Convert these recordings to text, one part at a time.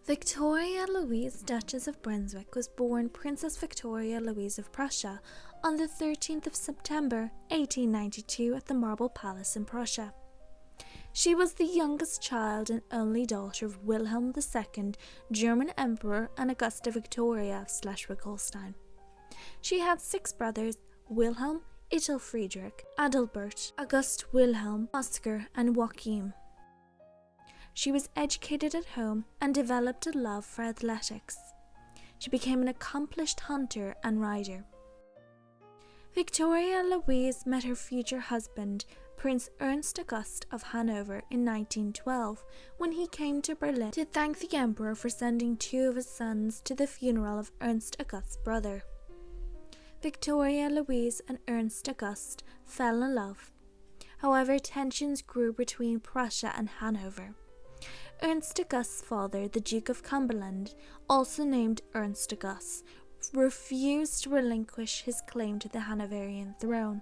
Viktoria Luise, Duchess of Brunswick, was born Princess Viktoria Luise of Prussia on the 13th of September 1892 at the Marble Palace in Prussia. She was the youngest child and only daughter of Wilhelm II, German Emperor, and Augusta Victoria of Schleswig-Holstein. She had 6 brothers: Wilhelm, Ittel Friedrich, Adalbert, August Wilhelm, Oscar, and Joachim. She was educated at home and developed a love for athletics. She became an accomplished hunter and rider. Viktoria Luise met her future husband, Prince Ernst August of Hanover, in 1912 when he came to Berlin to thank the Emperor for sending 2 of his sons to the funeral of Ernst August's brother. Viktoria Luise and Ernst August fell in love. However, tensions grew between Prussia and Hanover. Ernst August's father, the Duke of Cumberland, also named Ernst August, refused to relinquish his claim to the Hanoverian throne,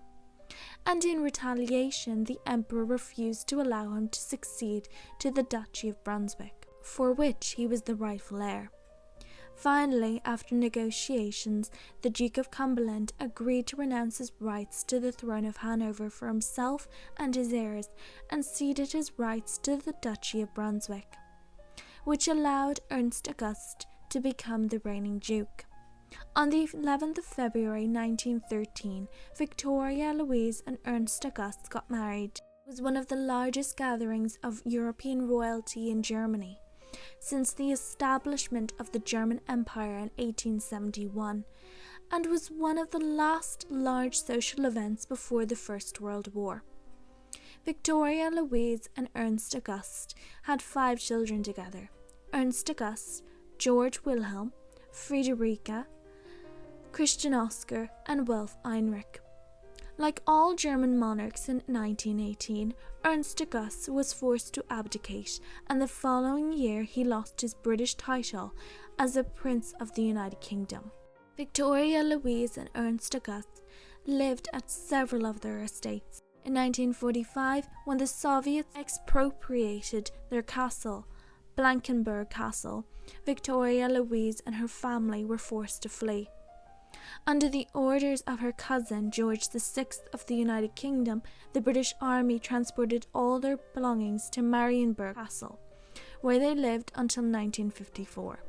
and in retaliation the Emperor refused to allow him to succeed to the Duchy of Brunswick, for which he was the rightful heir. Finally, after negotiations, the Duke of Cumberland agreed to renounce his rights to the throne of Hanover for himself and his heirs, and ceded his rights to the Duchy of Brunswick, which allowed Ernst August to become the reigning duke. On the 11th of February 1913, Viktoria Luise and Ernst August got married. It was one of the largest gatherings of European royalty in Germany since the establishment of the German Empire in 1871, and was one of the last large social events before the First World War. Viktoria Luise and Ernst August had 5 children together: Ernst August, Georg Wilhelm, Friederike, Christian Oscar, and Wolf Heinrich. Like all German monarchs in 1918, Ernst August was forced to abdicate, and the following year he lost his British title as a Prince of the United Kingdom. Viktoria Luise and Ernst August lived at several of their estates. In 1945, when the Soviets expropriated their castle, Blankenberg Castle, Viktoria Luise and her family were forced to flee. Under the orders of her cousin George VI of the United Kingdom, the British Army transported all their belongings to Marienburg Castle, where they lived until 1954.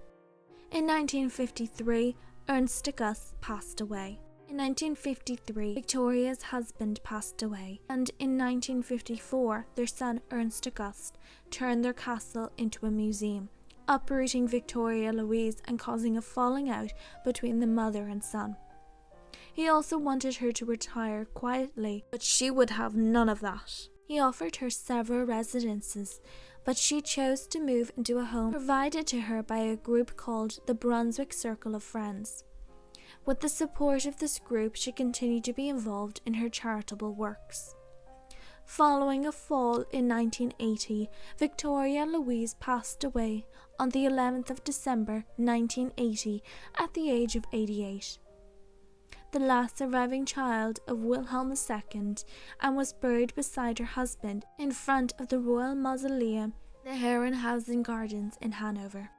In 1953, Ernst August passed away. In 1953, Victoria's husband passed away, and in 1954, their son Ernst August turned their castle into a museum, uprooting Viktoria Luise and causing a falling out between the mother and son. He also wanted her to retire quietly, but she would have none of that. He offered her several residences, but she chose to move into a home provided to her by a group called the Brunswick Circle of Friends. With the support of this group, she continued to be involved in her charitable works. Following a fall in 1980, Viktoria Luise passed away on the 11th of December 1980 at the age of 88. The last surviving child of Wilhelm II, and was buried beside her husband in front of the Royal Mausoleum in the Herrenhausen Gardens in Hanover.